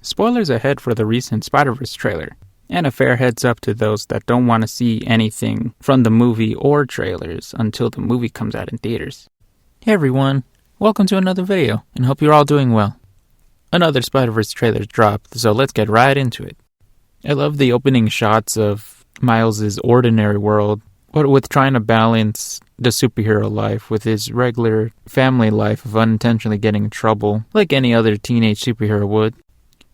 Spoilers ahead for the recent Spider-Verse trailer, and a fair heads up to those that don't want to see anything from the movie or trailers until the movie comes out in theaters. Hey everyone, welcome to another video, and hope you're all doing well. Another Spider-Verse trailer dropped, so let's get right into it. I love the opening shots of Miles' ordinary world, but with trying to balance the superhero life with his regular family life of unintentionally getting in trouble, like any other teenage superhero would.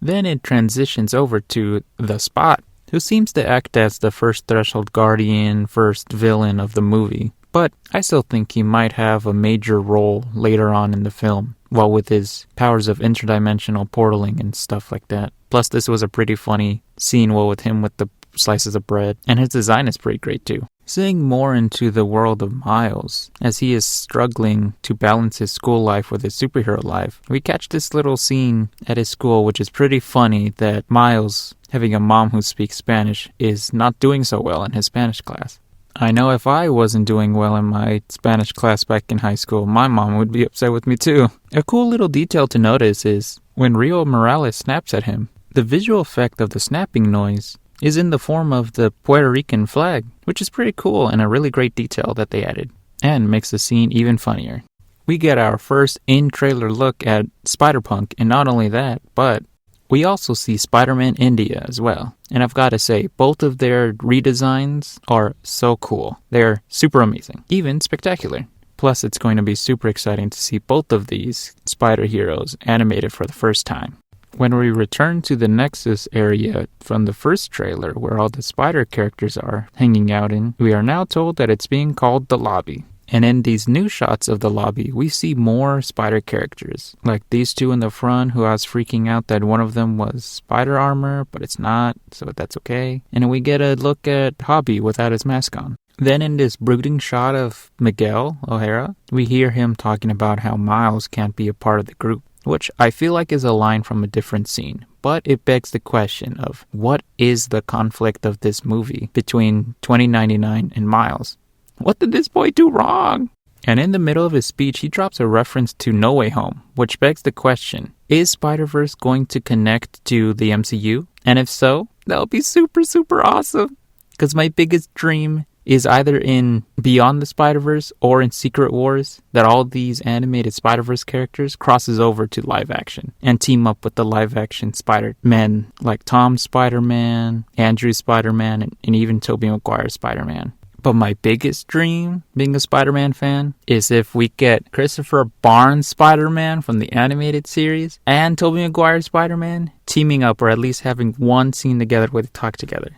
Then it transitions over to the Spot, who seems to act as the first Threshold Guardian, first villain of the movie. But I still think he might have a major role later on in the film, well, with his powers of interdimensional portaling and stuff like that. Plus, this was a pretty funny scene, well, with him with the slices of bread, and his design is pretty great too. Seeing more into the world of Miles, as he is struggling to balance his school life with his superhero life, we catch this little scene at his school, which is pretty funny, that Miles, having a mom who speaks Spanish, is not doing so well in his Spanish class. I know if I wasn't doing well in my Spanish class back in high school, my mom would be upset with me too. A cool little detail to notice is, when Rio Morales snaps at him, the visual effect of the snapping noise is in the form of the Puerto Rican flag, which is pretty cool and a really great detail that they added, and makes the scene even funnier. We get our first in-trailer look at Spider-Punk, and not only that, but we also see Spider-Man India as well. And I've got to say, both of their redesigns are so cool. They're super amazing, even spectacular. Plus, it's going to be super exciting to see both of these spider heroes animated for the first time. When we return to the Nexus area from the first trailer, where all the spider characters are hanging out in, we are now told that it's being called the Lobby. And in these new shots of the lobby, we see more spider characters, like these two in the front who I was freaking out that one of them was spider armor, but it's not, so that's okay. And we get a look at Hobby without his mask on. Then in this brooding shot of Miguel O'Hara, we hear him talking about how Miles can't be a part of the group, which I feel like is a line from a different scene. But it begs the question of, what is the conflict of this movie between 2099 and Miles? What did this boy do wrong? And in the middle of his speech, he drops a reference to No Way Home, which begs the question, is Spider-Verse going to connect to the MCU? And if so, that would be super, super awesome. Because my biggest dream is either in Beyond the Spider-Verse or in Secret Wars, that all these animated Spider-Verse characters crosses over to live action and team up with the live action Spider-Men like Tom Spider-Man, Andrew Spider-Man, and even Tobey Maguire Spider-Man. But my biggest dream, being a Spider-Man fan, is if we get Christopher Barnes Spider-Man from the animated series and Tobey Maguire Spider-Man teaming up, or at least having one scene together where they talk together.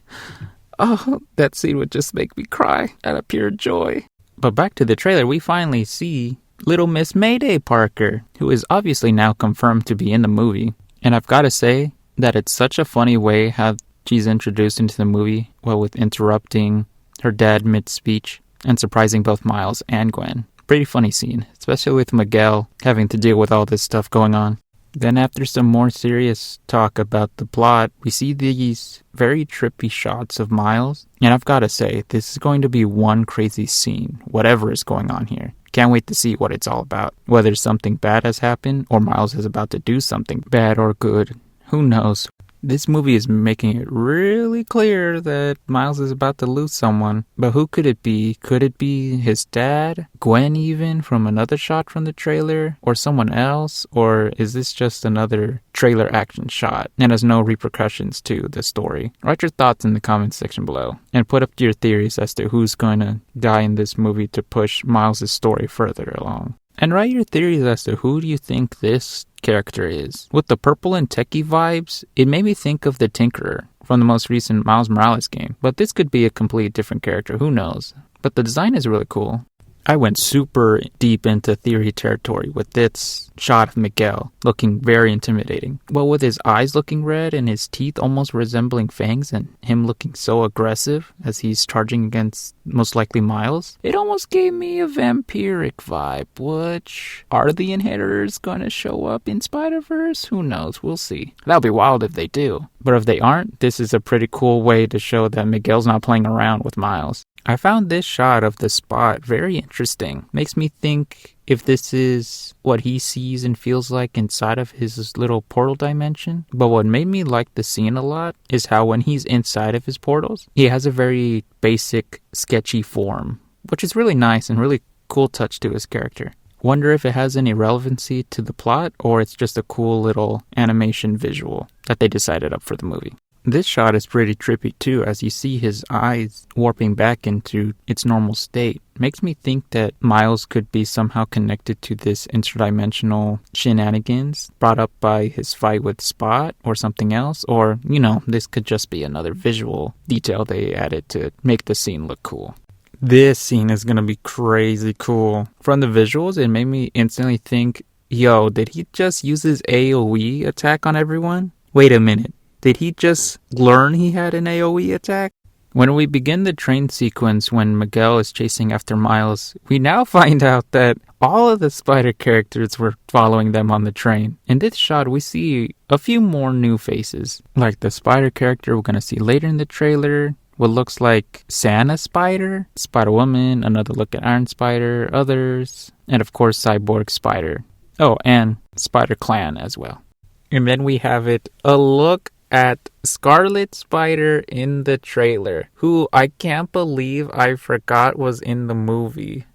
Oh, that scene would just make me cry out of pure joy. But back to the trailer, we finally see Little Miss Mayday Parker, who is obviously now confirmed to be in the movie. And I've got to say that it's such a funny way how she's introduced into the movie, well, with interrupting her dad mid-speech and surprising both Miles and Gwen. Pretty funny scene, especially with Miguel having to deal with all this stuff going on. Then after some more serious talk about the plot, we see these very trippy shots of Miles. And I've got to say, this is going to be one crazy scene, whatever is going on here. Can't wait to see what it's all about. Whether something bad has happened or Miles is about to do something bad or good. Who knows? This movie is making it really clear that Miles is about to lose someone. But who could it be? Could it be his dad? Gwen even, from another shot from the trailer? Or someone else? Or is this just another trailer action shot and has no repercussions to the story? Write your thoughts in the comments section below. And put up your theories as to who's going to die in this movie to push Miles' story further along. And write your theories as to who do you think this character is. With the purple and techie vibes, it made me think of the Tinkerer from the most recent Miles Morales game. But this could be a completely different character, who knows. But the design is really cool. I went super deep into theory territory with this shot of Miguel looking very intimidating. Well, with his eyes looking red and his teeth almost resembling fangs and him looking so aggressive as he's charging against most likely Miles, it almost gave me a vampiric vibe, which, are the inheritors going to show up in Spider-Verse? Who knows? We'll see. That'll be wild if they do. But if they aren't, this is a pretty cool way to show that Miguel's not playing around with Miles. I found this shot of the Spot very interesting. Makes me think if this is what he sees and feels like inside of his little portal dimension. But what made me like the scene a lot is how when he's inside of his portals, he has a very basic, sketchy form, which is really nice and really cool touch to his character. Wonder if it has any relevancy to the plot or it's just a cool little animation visual that they decided up for the movie. This shot is pretty trippy too, as you see his eyes warping back into its normal state. Makes me think that Miles could be somehow connected to this interdimensional shenanigans brought up by his fight with Spot or something else. Or, this could just be another visual detail they added to make the scene look cool. This scene is going to be crazy cool. From the visuals, it made me instantly think, yo, did he just use his AoE attack on everyone? Wait a minute. Did he just learn he had an AoE attack? When we begin the train sequence when Miguel is chasing after Miles, we now find out that all of the Spider characters were following them on the train. In this shot, we see a few more new faces, like the Spider character we're going to see later in the trailer, what looks like Santa Spider, Spider-Woman, another look at Iron Spider, others, and of course Cyborg Spider. Oh, and Spider-Clan as well. And then we have a look at Scarlet Spider in the trailer, who I can't believe I forgot was in the movie.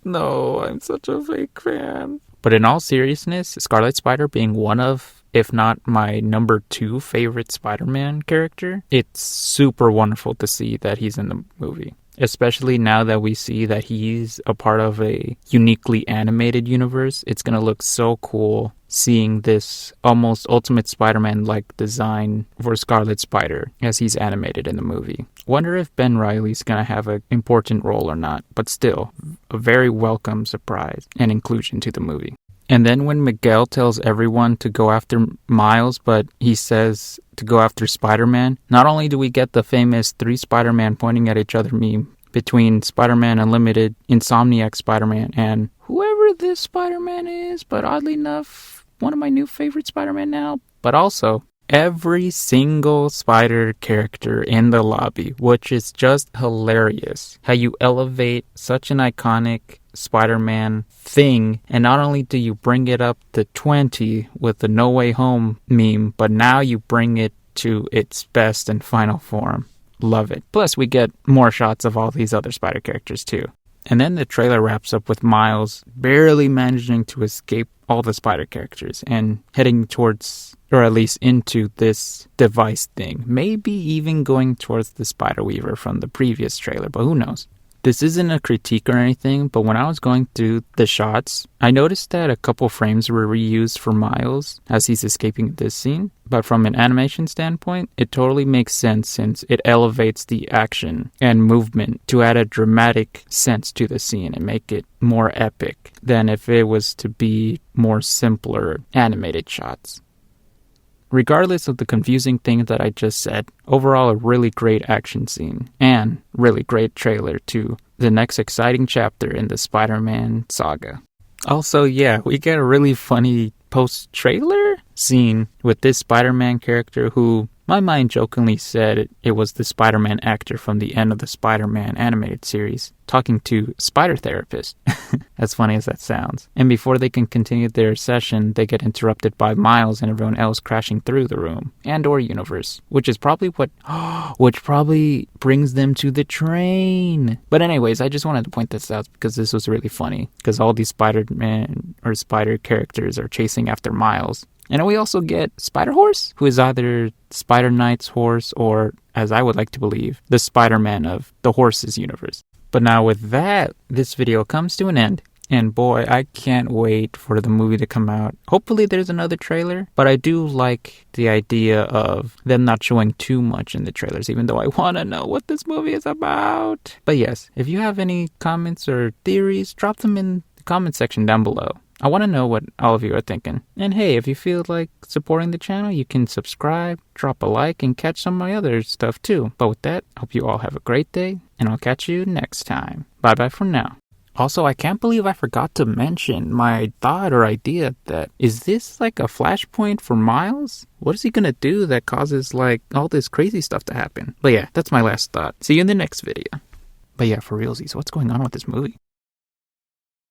No, I'm such a fake fan. But in all seriousness, Scarlet Spider being one of, if not my number 2 favorite Spider-Man character, it's super wonderful to see that he's in the movie. Especially now that we see that he's a part of a uniquely animated universe. It's going to look so cool seeing this almost Ultimate Spider-Man-like design for Scarlet Spider as he's animated in the movie. Wonder if Ben Reilly's going to have an important role or not, but still, a very welcome surprise and inclusion to the movie. And then when Miguel tells everyone to go after Miles, but he says to go after Spider-Man, not only do we get the famous 3 Spider-Man pointing at each other meme between Spider-Man Unlimited, Insomniac Spider-Man, and whoever this Spider-Man is, but oddly enough, one of my new favorite Spider-Man now, but also every single Spider character in the lobby, which is just hilarious. How you elevate such an iconic Spider-Man thing, and not only do you bring it up to 20 with the No Way Home meme, but now you bring it to its best and final form. Love it. Plus, we get more shots of all these other Spider characters too. And then the trailer wraps up with Miles barely managing to escape all the Spider characters and heading towards, or at least into, this device thing. Maybe even going towards the Spider-Weaver from the previous trailer, but who knows? This isn't a critique or anything, but when I was going through the shots, I noticed that a couple frames were reused for Miles as he's escaping this scene. But from an animation standpoint, it totally makes sense since it elevates the action and movement to add a dramatic sense to the scene and make it more epic than if it was to be more simpler animated shots. Regardless of the confusing thing that I just said, overall a really great action scene and really great trailer to the next exciting chapter in the Spider-Man saga. Also, yeah, we get a really funny post-trailer scene with this Spider-Man character who my mind jokingly said it was the Spider-Man actor from the end of the Spider-Man animated series talking to Spider Therapist. As funny as that sounds. And before they can continue their session, they get interrupted by Miles and everyone else crashing through the room and or universe, which is probably which probably brings them to the train. But anyways, I just wanted to point this out because this was really funny because all these Spider-Man or Spider characters are chasing after Miles. And we also get Spider-Horse, who is either Spider-Knight's horse or, as I would like to believe, the Spider-Man of the Horses universe. But now with that, this video comes to an end. And boy, I can't wait for the movie to come out. Hopefully there's another trailer, but I do like the idea of them not showing too much in the trailers, even though I want to know what this movie is about. But yes, if you have any comments or theories, drop them in the comment section down below. I want to know what all of you are thinking. And hey, if you feel like supporting the channel, you can subscribe, drop a like, and catch some of my other stuff too. But with that, I hope you all have a great day, and I'll catch you next time. Bye-bye for now. Also, I can't believe I forgot to mention my thought or idea that, is this like a flashpoint for Miles? What is he gonna do that causes like all this crazy stuff to happen? But yeah, that's my last thought. See you in the next video. But yeah, for realsies, what's going on with this movie?